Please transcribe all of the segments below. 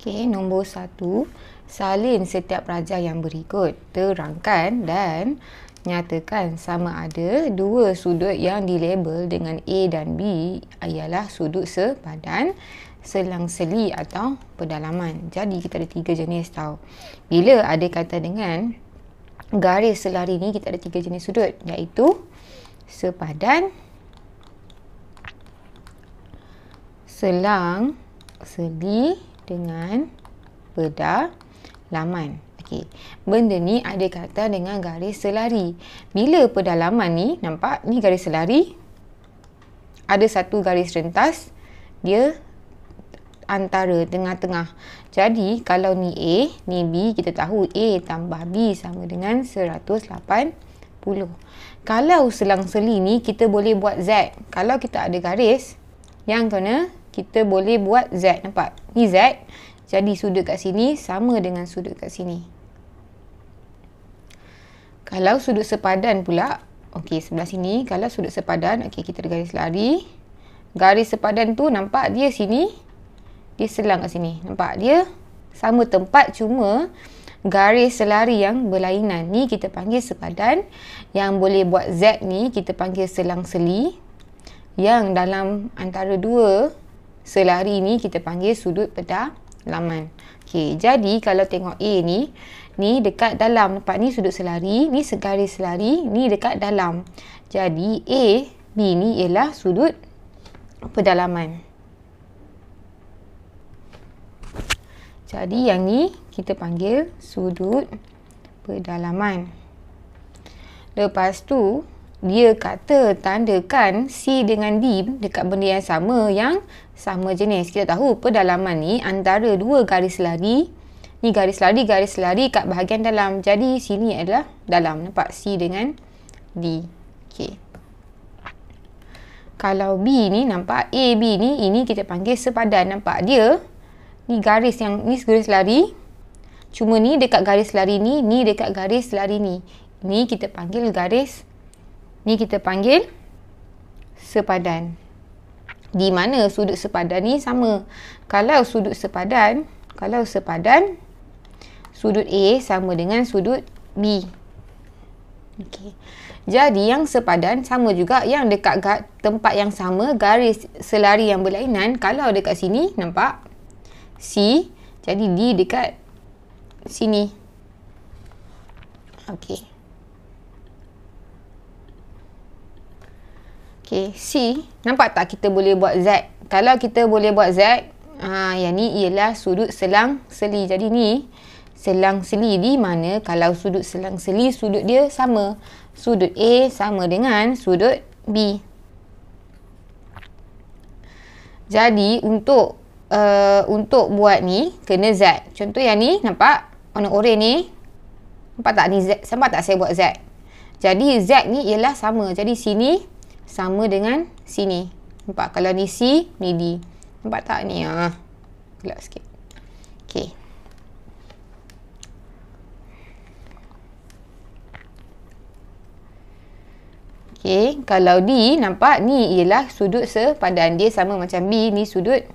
Okey, nombor 1. Salin setiap rajah yang berikut. Terangkan dan nyatakan sama ada dua sudut yang dilabel dengan A dan B ialah sudut sepadan, selang-seli atau pedalaman. Jadi kita ada 3 jenis tau. Bila ada kata dengan garis selari ni, kita ada 3 jenis sudut, iaitu sepadan, selang, seli dengan pedalaman. Okey, benda ni ada kata dengan garis selari. Bila pedalaman ni, nampak ni garis selari, ada satu garis rentas, dia antara tengah-tengah. Jadi kalau ni A, ni B, kita tahu A tambah B sama dengan 180. Kalau selang-seli ni, kita boleh buat Z. Kalau kita ada garis yang kena, kita boleh buat Z. Nampak? Ni Z. Jadi sudut kat sini sama dengan sudut kat sini. Kalau sudut sepadan pula, okey, sebelah sini, kalau sudut sepadan, okey, kita ada garis lari. Garis sepadan tu nampak dia sini, dia selang kat sini. Nampak? Dia sama tempat, cuma garis selari yang berlainan. Ni kita panggil sepadan. Yang boleh buat Z ni kita panggil selang-seli. Yang dalam antara dua selari ni kita panggil sudut pedalaman. Okey, jadi kalau tengok A ni, ni dekat dalam. Nampak ni sudut selari, ni segaris selari, ni dekat dalam. Jadi A, B ni ialah sudut pedalaman. Jadi yang ni kita panggil sudut pedalaman. Lepas tu dia kata tandakan C dengan D dekat benda yang sama jenis. Kita tahu pedalaman ni antara dua garis lari. Ni garis lari kat bahagian dalam. Jadi sini adalah dalam. Nampak? C dengan D. Okey. Kalau B ni, nampak A, B ni, ini kita panggil sepadan. Nampak dia? Ni garis yang, ni garis lari. Cuma ni dekat garis lari ni dekat garis lari ni. Ni kita panggil garis, ni kita panggil sepadan. Di mana sudut sepadan ni sama. Kalau sepadan, sudut A sama dengan sudut B. Okey. Jadi yang sepadan sama juga, yang dekat tempat yang sama, garis selari yang berlainan. Kalau dekat sini, nampak? C, jadi D dekat sini. Okey. Okey, C, nampak tak kita boleh buat Z? Kalau kita boleh buat Z, yang ni ialah sudut selang-seli. Jadi ni selang-seli, di mana kalau sudut selang-seli, sudut dia sama. Sudut A sama dengan sudut B. Jadi untuk buat ni kena Z. Contoh yang ni, nampak warna oranye ni, nampak tak ni Z? Nampak tak saya buat Z? Jadi Z ni ialah sama. Jadi sini sama dengan sini. Nampak? Kalau ni C, ni D. Nampak tak ni? Gelap sikit. Okey. Okey, kalau D, nampak ni ialah sudut sepadan. Dia sama macam B, ni sudut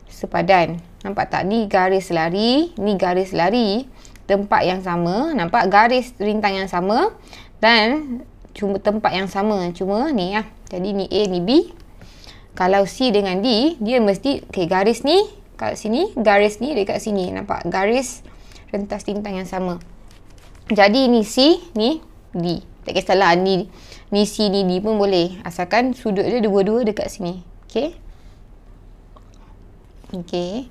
sepadan. Nampak tak? Ni garis lari, ni garis lari. Tempat yang sama. Nampak? Garis rintang yang sama. Dan cuma tempat yang sama. Cuma ni lah. Jadi ni A, ni B. Kalau C dengan D, dia mesti, okay, garis ni kat sini, garis ni dekat sini. Nampak? Garis rentas rintang yang sama. Jadi ni C, ni D. Tak kisahlah ni C, ni D pun boleh. Asalkan sudut dia dua-dua dekat sini. Okay? Okey.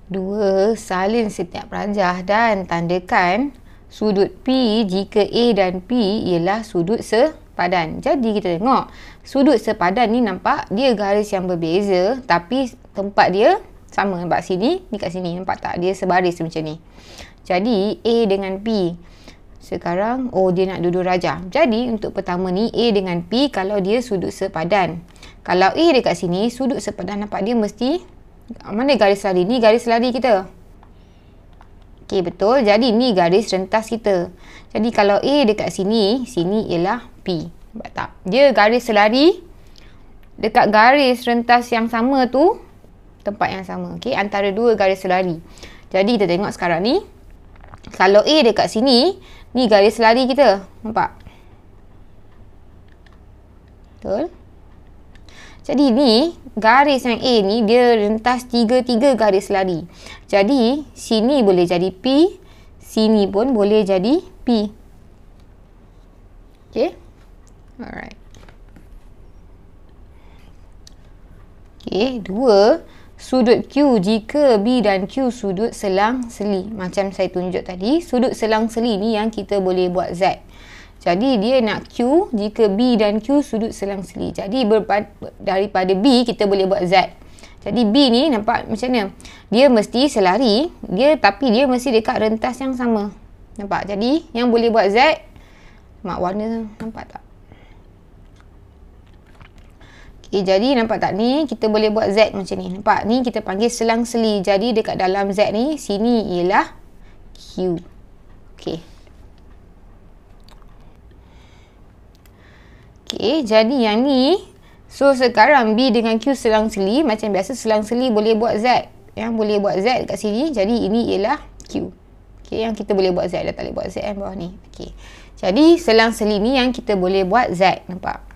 2. Salin setiap rajah dan tandakan sudut P jika A dan P ialah sudut sepadan. Jadi kita tengok sudut sepadan ni, nampak dia garis yang berbeza tapi tempat dia sama. Nampak sini, ni kat sini. Nampak tak? Dia sebaris macam ni. Jadi A dengan P. Sekarang, dia nak duduk rajah. Jadi untuk pertama ni, A dengan P kalau dia sudut sepadan. Kalau A dekat sini, sudut sepadan, nampak dia mesti, mana garis lari? Ni garis lari kita. Okey, betul. Jadi ni garis rentas kita. Jadi kalau A dekat sini, sini ialah P. Nampak tak? Dia garis selari dekat garis rentas yang sama tu, tempat yang sama. Okey, antara dua garis selari. Jadi kita tengok sekarang ni, kalau A dekat sini, ni garis lari kita. Nampak? Betul? Jadi ni, garis yang A ni, dia rentas 3 garis lari. Jadi, sini boleh jadi P, sini pun boleh jadi P. Okay? Alright. Okay, 2. Sudut Q jika B dan Q sudut selang-seli. Macam saya tunjuk tadi, sudut selang-seli ni yang kita boleh buat Z. Jadi dia nak Q jika B dan Q sudut selang-seli. Jadi daripada B kita boleh buat Z. Jadi B ni nampak macam mana? Dia mesti selari, tapi dia mesti dekat rentas yang sama. Nampak? Jadi yang boleh buat Z, mak warna nampak tak? Okay, jadi nampak tak ni kita boleh buat Z macam ni. Nampak? Ni kita panggil selang-seli. Jadi dekat dalam Z ni, sini ialah Q. Okay. Okay, jadi yang ni, so sekarang B dengan Q selang-seli. Macam biasa selang-seli boleh buat Z. Yang boleh buat Z dekat sini. Jadi ini ialah Q. Okay, yang kita boleh buat Z. Dah tak boleh buat Z kan bawah ni. Okay. Jadi selang-seli ni yang kita boleh buat Z. Nampak?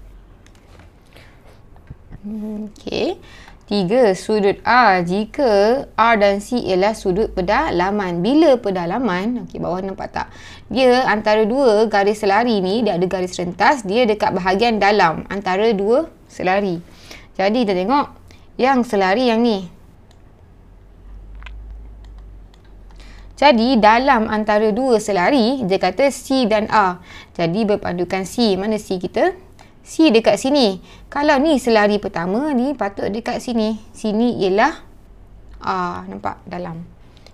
Okay. 3. Sudut R jika R dan C ialah sudut pedalaman. Bila pedalaman, okay, bawah nampak tak? Dia antara dua garis selari ni, dia ada garis rentas, dia dekat bahagian dalam antara dua selari. Jadi kita tengok yang selari yang ni. Jadi dalam antara dua selari, dia kata C dan R. Jadi berpandukan C. Mana C kita? C dekat sini. Kalau ni selari pertama, ni patut dekat sini. Sini ialah R. Nampak? Dalam.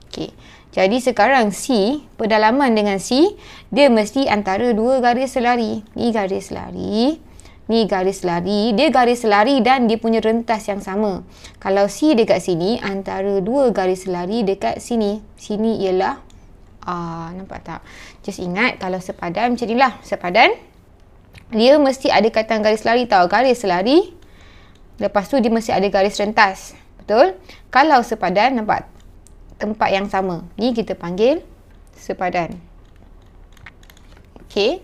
Okey. Jadi sekarang C, pedalaman dengan C, dia mesti antara dua garis selari. Ni garis selari. Ni garis selari. Dia garis selari dan dia punya rentas yang sama. Kalau C dekat sini, antara dua garis selari dekat sini. Sini ialah R. Nampak tak? Just ingat, kalau sepadan macam ni lah. Sepadan. Dia mesti ada kaitan garis selari tau. Garis selari. Lepas tu dia mesti ada garis rentas. Betul? Kalau sepadan, nampak tempat yang sama. Ni kita panggil sepadan. Okey.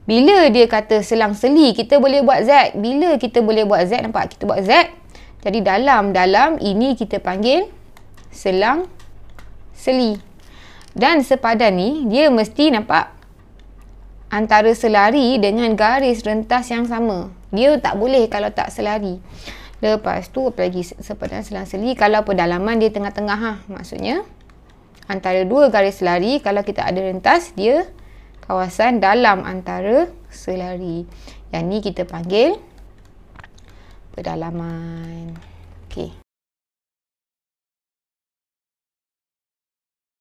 Bila dia kata selang-seli, kita boleh buat Z. Bila kita boleh buat Z, nampak? Kita buat Z. Jadi dalam ini kita panggil selang-seli. Dan sepadan ni, dia mesti nampak antara selari dengan garis rentas yang sama. Dia tak boleh kalau tak selari. Lepas tu, apalagi sepadan selang-seli. Kalau pedalaman dia tengah-tengah. Maksudnya, antara dua garis selari, kalau kita ada rentas, dia kawasan dalam antara selari. Yang ni kita panggil pedalaman. Okey.